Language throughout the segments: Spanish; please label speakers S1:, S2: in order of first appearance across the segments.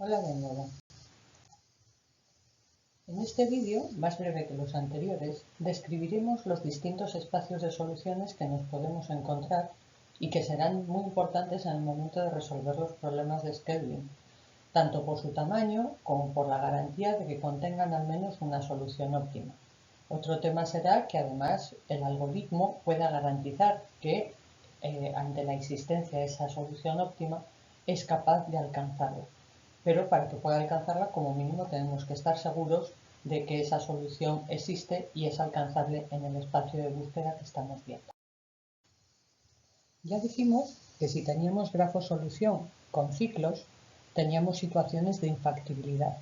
S1: Hola de nuevo. En este vídeo, más breve que los anteriores, describiremos los distintos espacios de soluciones que nos podemos encontrar y que serán muy importantes en el momento de resolver los problemas de scheduling, tanto por su tamaño como por la garantía de que contengan al menos una solución óptima. Otro tema será que además el algoritmo pueda garantizar que ante la existencia de esa solución óptima es capaz de alcanzarla. Pero para que pueda alcanzarla, como mínimo, tenemos que estar seguros de que esa solución existe y es alcanzable en el espacio de búsqueda que estamos viendo. Ya dijimos que si teníamos grafo-solución con ciclos, teníamos situaciones de infactibilidad.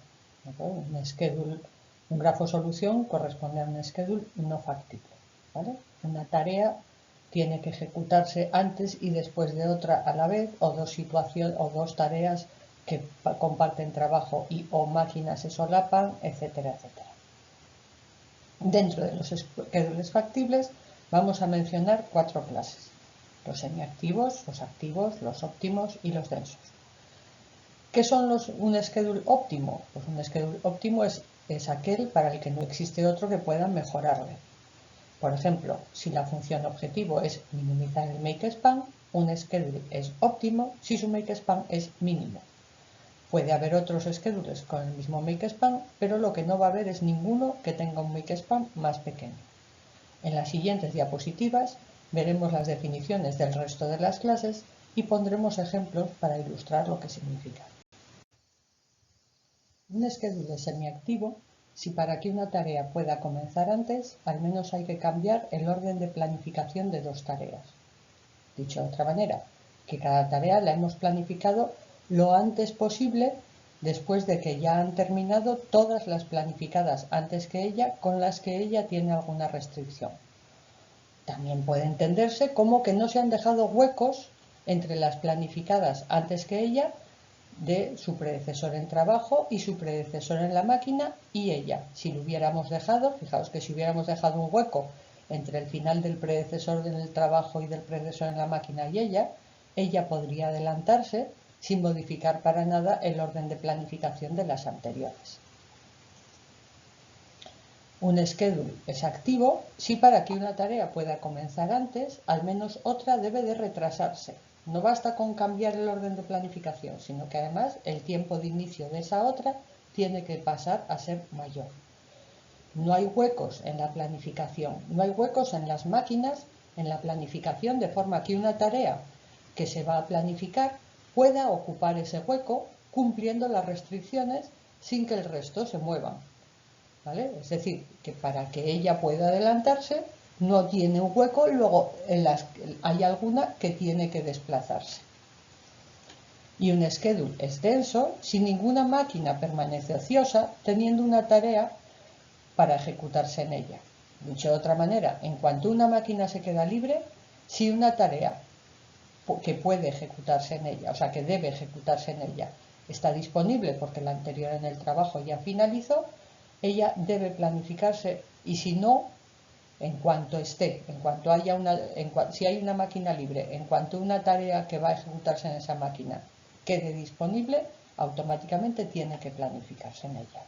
S1: Un grafo-solución corresponde a un schedule no factible. ¿Vale? Una tarea tiene que ejecutarse antes y después de otra a la vez, o dos tareas que comparten trabajo y o máquinas se solapan, etcétera, etcétera. Dentro de los schedules factibles vamos a mencionar 4 clases: los semiactivos, los activos, los óptimos y los densos. ¿Qué son un schedule óptimo? Pues un schedule óptimo es aquel para el que no existe otro que pueda mejorarle. Por ejemplo, si la función objetivo es minimizar el makespan, un schedule es óptimo si su makespan es mínimo. Puede haber otros schedules con el mismo makespan, pero lo que no va a haber es ninguno que tenga un makespan más pequeño. En las siguientes diapositivas veremos las definiciones del resto de las clases y pondremos ejemplos para ilustrar lo que significa. Un schedule semiactivo, si para que una tarea pueda comenzar antes, al menos hay que cambiar el orden de planificación de dos tareas. Dicho de otra manera, que cada tarea la hemos planificado lo antes posible después de que ya han terminado todas las planificadas antes que ella con las que ella tiene alguna restricción. También puede entenderse como que no se han dejado huecos entre las planificadas antes que ella de su predecesor en trabajo y su predecesor en la máquina y ella. Si lo hubiéramos dejado, fijaos que si hubiéramos dejado un hueco entre el final del predecesor en el trabajo y del predecesor en la máquina y ella podría adelantarse sin modificar para nada el orden de planificación de las anteriores. Un schedule es activo si para que una tarea pueda comenzar antes, al menos otra debe de retrasarse. No basta con cambiar el orden de planificación, sino que además el tiempo de inicio de esa otra tiene que pasar a ser mayor. No hay huecos en la planificación, no hay huecos en las máquinas en la planificación, de forma que una tarea que se va a planificar pueda ocupar ese hueco cumpliendo las restricciones sin que el resto se muevan. ¿Vale? Es decir, que para que ella pueda adelantarse no tiene un hueco, luego hay alguna que tiene que desplazarse. Y un schedule es denso si ninguna máquina permanece ociosa teniendo una tarea para ejecutarse en ella. Dicho de otra manera, en cuanto una máquina se queda libre, si una tarea que puede ejecutarse en ella, o sea que debe ejecutarse en ella, está disponible porque la anterior en el trabajo ya finalizó, ella debe planificarse y si no, en cuanto esté, si hay una máquina libre, en cuanto una tarea que va a ejecutarse en esa máquina quede disponible, automáticamente tiene que planificarse en ella.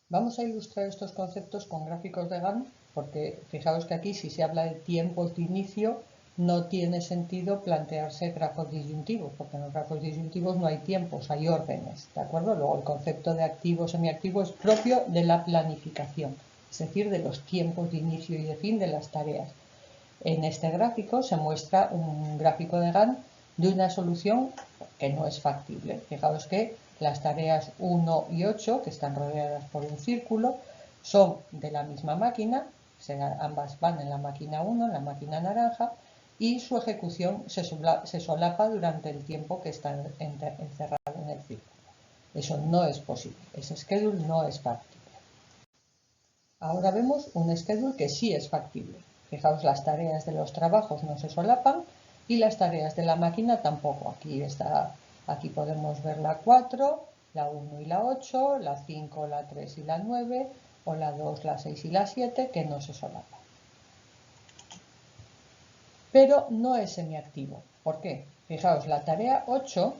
S1: Vamos a ilustrar estos conceptos con gráficos de Gantt porque fijaos que aquí si se habla de tiempos de inicio no tiene sentido plantearse grafos disyuntivos, porque en los grafos disyuntivos no hay tiempos, hay órdenes, ¿de acuerdo? Luego el concepto de activo semiactivo es propio de la planificación, es decir, de los tiempos de inicio y de fin de las tareas. En este gráfico se muestra un gráfico de Gantt de una solución que no es factible. Fijaos que las tareas 1 y 8, que están rodeadas por un círculo, son de la misma máquina, ambas van en la máquina 1, en la máquina naranja, y su ejecución se solapa durante el tiempo que está encerrado en el círculo. Eso no es posible, ese schedule no es factible. Ahora vemos un schedule que sí es factible. Fijaos, las tareas de los trabajos no se solapan y las tareas de la máquina tampoco. Aquí podemos ver la 4, la 1 y la 8, la 5, la 3 y la 9, o la 2, la 6 y la 7, que no se solapan. Pero no es semiactivo. ¿Por qué? Fijaos, la tarea 8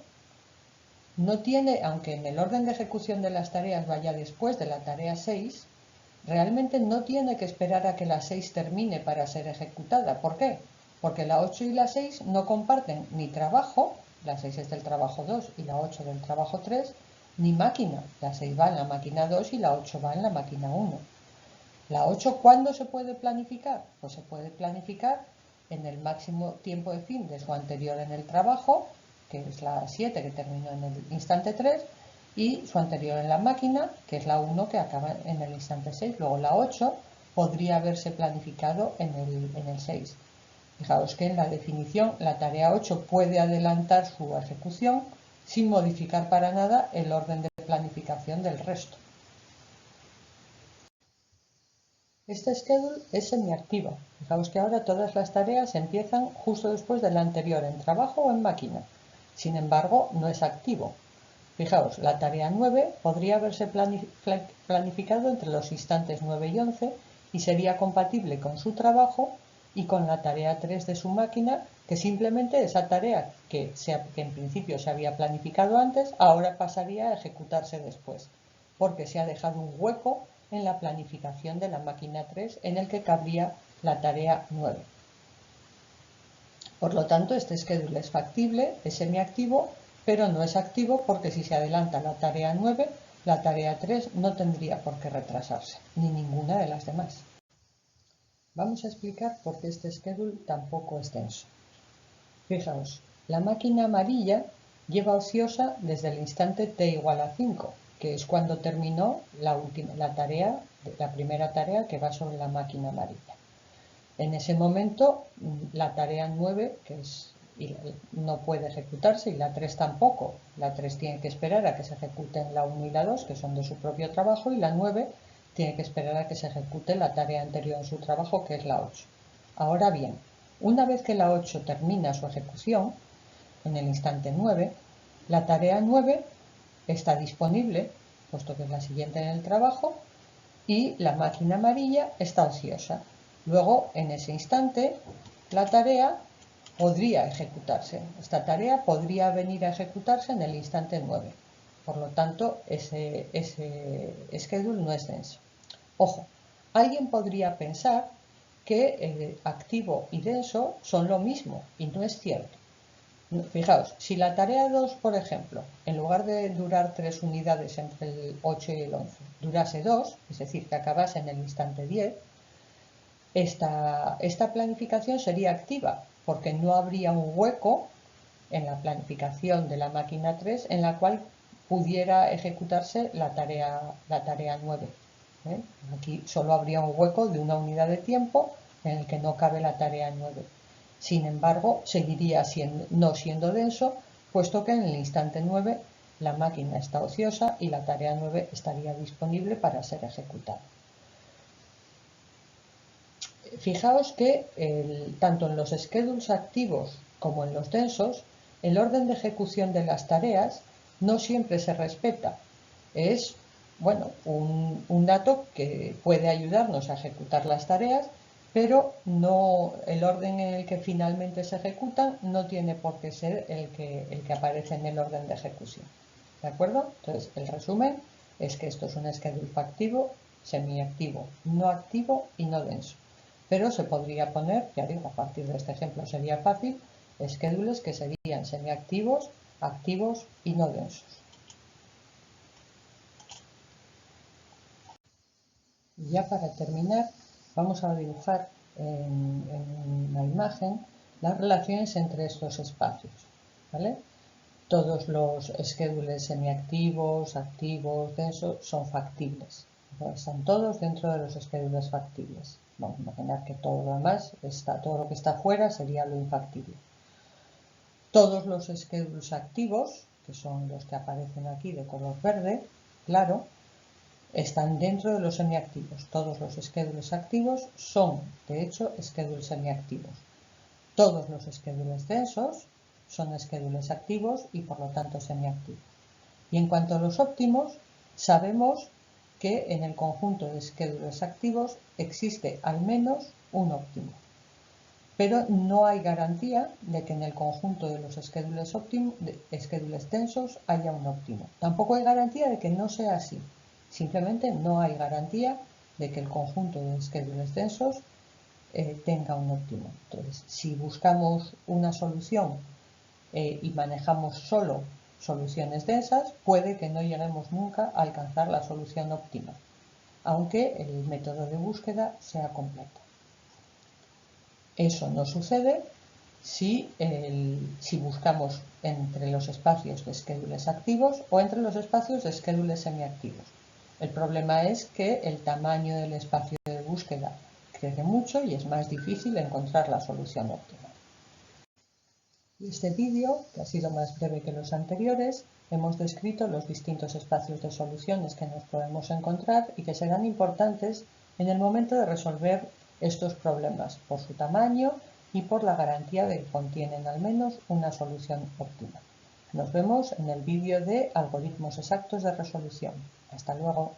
S1: no tiene, aunque en el orden de ejecución de las tareas vaya después de la tarea 6, realmente no tiene que esperar a que la 6 termine para ser ejecutada. ¿Por qué? Porque la 8 y la 6 no comparten ni trabajo, la 6 es del trabajo 2 y la 8 del trabajo 3, ni máquina. La 6 va en la máquina 2 y la 8 va en la máquina 1. La 8, ¿cuándo se puede planificar? Pues se puede planificar en el máximo tiempo de fin de su anterior en el trabajo, que es la 7 que terminó en el instante 3, y su anterior en la máquina, que es la 1 que acaba en el instante 6. Luego la 8 podría haberse planificado en el 6. Fijaos que en la definición la tarea 8 puede adelantar su ejecución sin modificar para nada el orden de planificación del resto. Este schedule es semiactivo. Fijaos que ahora todas las tareas empiezan justo después del anterior en trabajo o en máquina. Sin embargo, no es activo. Fijaos, la tarea 9 podría haberse planificado entre los instantes 9 y 11 y sería compatible con su trabajo y con la tarea 3 de su máquina, que simplemente esa tarea que en principio se había planificado antes, ahora pasaría a ejecutarse después, porque se ha dejado un hueco en la planificación de la máquina 3 en el que cabría la tarea 9. Por lo tanto, este schedule es factible, es semiactivo, pero no es activo porque si se adelanta la tarea 9, la tarea 3 no tendría por qué retrasarse, ni ninguna de las demás. Vamos a explicar por qué este schedule tampoco es denso. Fijaos, la máquina amarilla lleva ociosa desde el instante t igual a 5, que es cuando terminó la primera tarea que va sobre la máquina amarilla. En ese momento, la tarea 9, no puede ejecutarse, y la 3 tampoco. La 3 tiene que esperar a que se ejecuten la 1 y la 2, que son de su propio trabajo, y la 9 tiene que esperar a que se ejecute la tarea anterior en su trabajo, que es la 8. Ahora bien, una vez que la 8 termina su ejecución, en el instante 9, la tarea 9 está disponible, puesto que es la siguiente en el trabajo, y la máquina amarilla está ociosa. Luego, en ese instante, la tarea podría ejecutarse. Esta tarea podría venir a ejecutarse en el instante 9. Por lo tanto, ese schedule no es denso. Ojo, alguien podría pensar que activo y denso son lo mismo, y no es cierto. Fijaos, si la tarea 2, por ejemplo, en lugar de durar 3 unidades entre el 8 y el 11, durase 2, es decir, que acabase en el instante 10, esta planificación sería activa, porque no habría un hueco en la planificación de la máquina 3 en la cual pudiera ejecutarse la tarea 9. Aquí solo habría un hueco de una unidad de tiempo en el que no cabe la tarea 9. Sin embargo, seguiría no siendo denso, puesto que en el instante 9 la máquina está ociosa y la tarea 9 estaría disponible para ser ejecutada. Fijaos que tanto en los schedules activos como en los densos, el orden de ejecución de las tareas no siempre se respeta. Es un dato que puede ayudarnos a ejecutar las tareas, pero el orden en el que finalmente se ejecutan no tiene por qué ser el que aparece en el orden de ejecución. ¿De acuerdo? Entonces, el resumen es que esto es un schedule activo, semiactivo, no activo y no denso. Pero se podría poner, ya digo, a partir de este ejemplo sería fácil, schedules que serían semiactivos, activos y no densos. Y ya para terminar, vamos a dibujar en una imagen las relaciones entre estos espacios, ¿vale? Todos los schedules semiactivos, activos, densos son factibles. Están todos dentro de los schedules factibles. Vamos a imaginar que todo lo demás, todo lo que está fuera sería lo infactible. Todos los schedules activos, que son los que aparecen aquí de color verde, claro, están dentro de los semiactivos. Todos los schedules activos son, de hecho, schedules semiactivos. Todos los schedules densos son schedules activos y por lo tanto semiactivos. Y en cuanto a los óptimos, sabemos que en el conjunto de schedules activos existe al menos un óptimo. pero no hay garantía de que en el conjunto de los schedules tensos haya un óptimo. Tampoco hay garantía de que no sea así. Simplemente no hay garantía de que el conjunto de schedules tensos tenga un óptimo. Entonces, si buscamos una solución y manejamos solo soluciones densas, puede que no lleguemos nunca a alcanzar la solución óptima, aunque el método de búsqueda sea completo. Eso no sucede si buscamos entre los espacios de schedules activos o entre los espacios de schedules semiactivos. El problema es que el tamaño del espacio de búsqueda crece mucho y es más difícil encontrar la solución óptima. En este vídeo, que ha sido más breve que los anteriores, hemos descrito los distintos espacios de soluciones que nos podemos encontrar y que serán importantes en el momento de resolver estos problemas por su tamaño y por la garantía de que contienen al menos una solución óptima. Nos vemos en el vídeo de algoritmos exactos de resolución. Hasta luego.